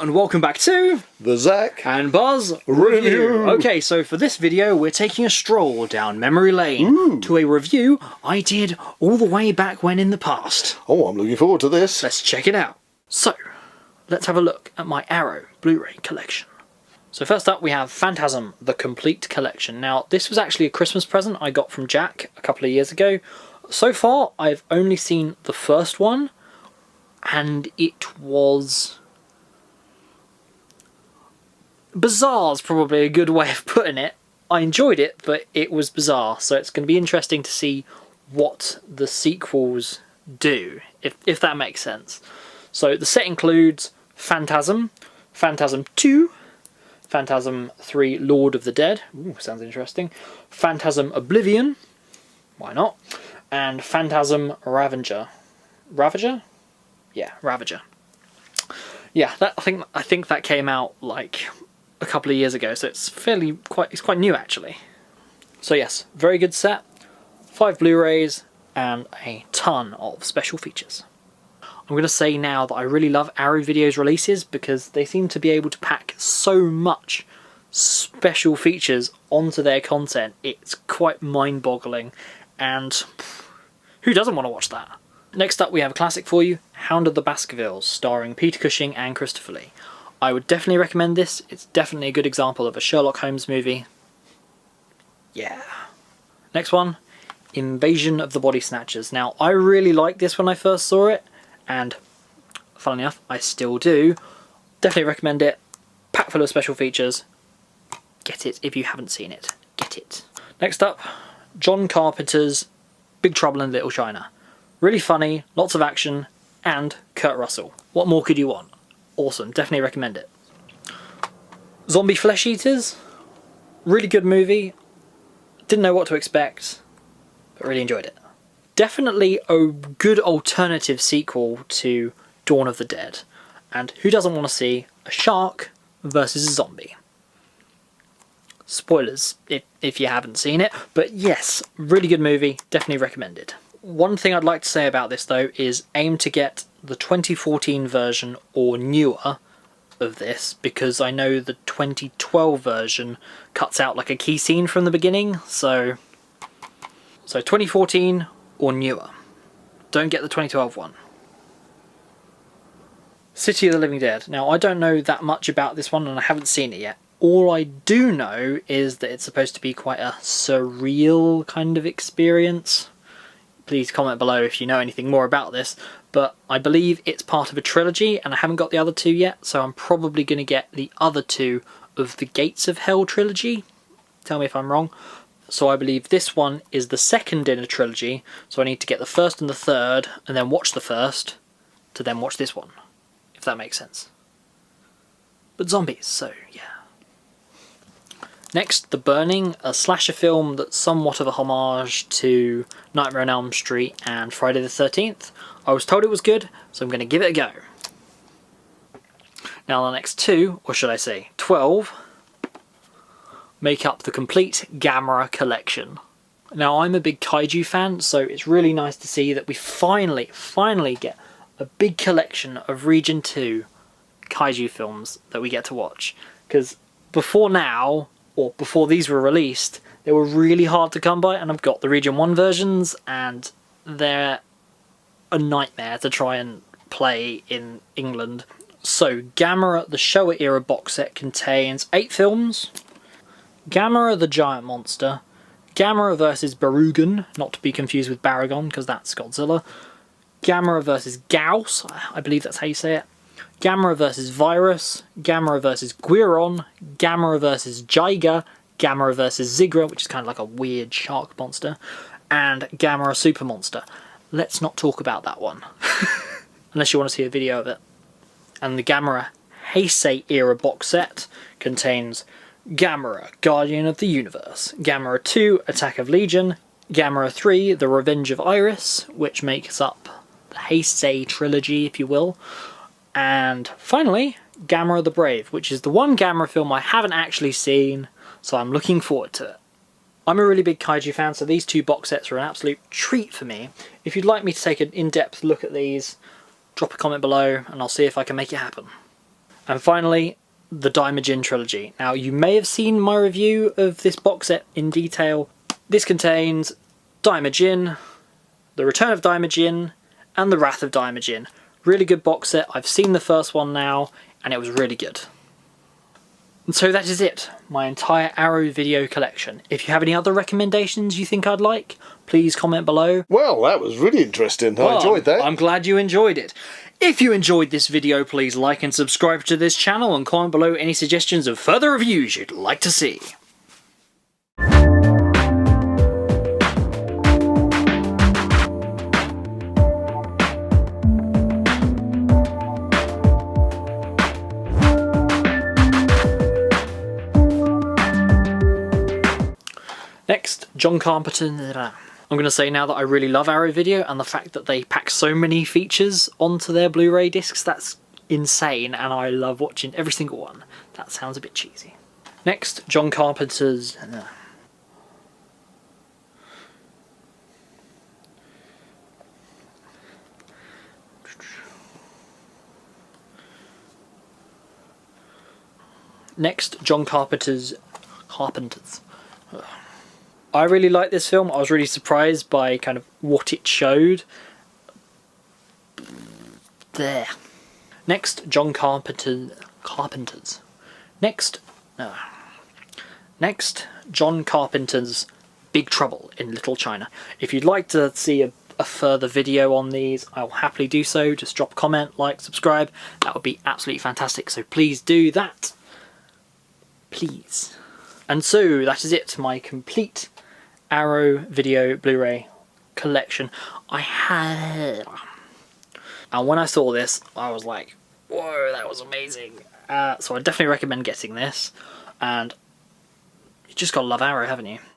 and welcome back to the Zak and Buzz Review. Okay, so for this video we're taking a stroll down memory lane to a review I did all the way back when in the past. Oh, I'm looking forward to this. Let's check it out. So, let's have a look at my Arrow Blu-ray collection. So first up we have Phantasm, the Complete Collection. Now this was actually a Christmas present I got from Jack a couple of years ago. So far I've only seen the first one, and it was bizarre is probably a good way of putting it. I enjoyed it, but it was bizarre, so it's going to be interesting to see what the sequels do, if that makes sense. So the set includes Phantasm, Phantasm 2, Phantasm 3 Lord of the Dead, ooh, sounds interesting, Phantasm Oblivion, why not, and Phantasm Ravager. Ravager? Yeah, Ravager. Yeah, that I think that came out like a couple of years ago, so it's quite new actually. So yes, very good set, 5 Blu-rays and a ton of special features. I'm going to say now that I really love Arrow Video's releases because they seem to be able to pack so much special features onto their content. It's quite mind-boggling, and who doesn't want to watch that? Next up we have a classic for you, Hound of the Baskervilles, starring Peter Cushing and Christopher Lee. I would definitely recommend this. It's definitely a good example of a Sherlock Holmes movie. Yeah. Next one, Invasion of the Body Snatchers. Now I really liked this when I first saw it, and funnily enough I still do. Definitely recommend it. Packed full of special features. Get it if you haven't seen it. Get it. Next up, John Carpenter's Big Trouble in Little China. Really funny, lots of action, and Kurt Russell. What more could you want? Awesome, definitely recommend it. Zombie Flesh Eaters. Really good movie. Didn't know what to expect, but really enjoyed it. Definitely a good alternative sequel to Dawn of the Dead. And who doesn't want to see a shark versus a zombie? Spoilers if you haven't seen it, but yes, really good movie, definitely recommended. One thing I'd like to say about this though is aim to get the 2014 version or newer of this, because I know the 2012 version cuts out like a key scene from the beginning, so 2014 or newer. Don't get the 2012 one. City of the Living Dead. Now I don't know that much about this one and I haven't seen it yet. All I do know is that it's supposed to be quite a surreal kind of experience. Please comment below if you know anything more about this, but I believe it's part of a trilogy and I haven't got the other two yet, so I'm probably going to get the other two of the Gates of Hell trilogy. Tell me if I'm wrong. So I believe this one is the second in a trilogy, so I need to get the first and the third and then watch the first to then watch this one, if that makes sense. But zombies, so yeah. Next, The Burning, a slasher film that's somewhat of a homage to Nightmare on Elm Street and Friday the 13th. I was told it was good, so I'm going to give it a go. Now the next two, or should I say 12, make up the complete Gamera collection. Now I'm a big kaiju fan, so it's really nice to see that we finally get a big collection of Region 2 kaiju films that we get to watch. Because before now, or before these were released, they were really hard to come by, and I've got the Region 1 versions, and they're a nightmare to try and play in England. So, Gamera, the Showa era box set contains 8 films. Gamera the Giant Monster, Gamera vs Barugan, not to be confused with Baragon, because that's Godzilla, Gamera vs Gauss, I believe that's how you say it, Gamera vs Virus, Gamera vs Guiron, Gamera vs Jiga, Gamera vs Zigra, which is kind of like a weird shark monster, and Gamera Super Monster. Let's not talk about that one, unless you want to see a video of it. And the Gamera Heisei era box set contains Gamera, Guardian of the Universe, Gamera 2, Attack of Legion, Gamera 3, The Revenge of Iris, which makes up the Heisei trilogy, if you will, and finally, Gamera the Brave, which is the one Gamera film I haven't actually seen, so I'm looking forward to it. I'm a really big kaiju fan, so these two box sets are an absolute treat for me. If you'd like me to take an in-depth look at these, drop a comment below and I'll see if I can make it happen. And finally, the Daimajin trilogy. Now, you may have seen my review of this box set in detail. This contains Daimajin, The Return of Daimajin, and The Wrath of Daimajin. Really good box set. I've seen the first one now, and it was really good. And so that is it, my entire Arrow video collection. If you have any other recommendations you think I'd like, please comment below. Well, that was really interesting. I enjoyed that. I'm glad you enjoyed it. If you enjoyed this video, please like and subscribe to this channel and comment below any suggestions of further reviews you'd like to see. Next, John Carpenter. I'm going to say now that I really love Arrow Video, and the fact that they pack so many features onto their Blu-ray discs, that's insane, and I love watching every single one. That sounds a bit cheesy. Next, John Carpenter's... Next, John Carpenter's... I really like this film. I was really surprised by kind of what it showed. There. Next, John Carpenter's. Next, John Carpenter's Big Trouble in Little China. If you'd like to see a further video on these, I will happily do so. Just drop a comment, like, subscribe. That would be absolutely fantastic. So please do that. Please. And so that is it. My complete Arrow Video Blu-ray Collection. And when I saw this, I was like, whoa, that was amazing. So I definitely recommend getting this. And you just gotta love Arrow, haven't you?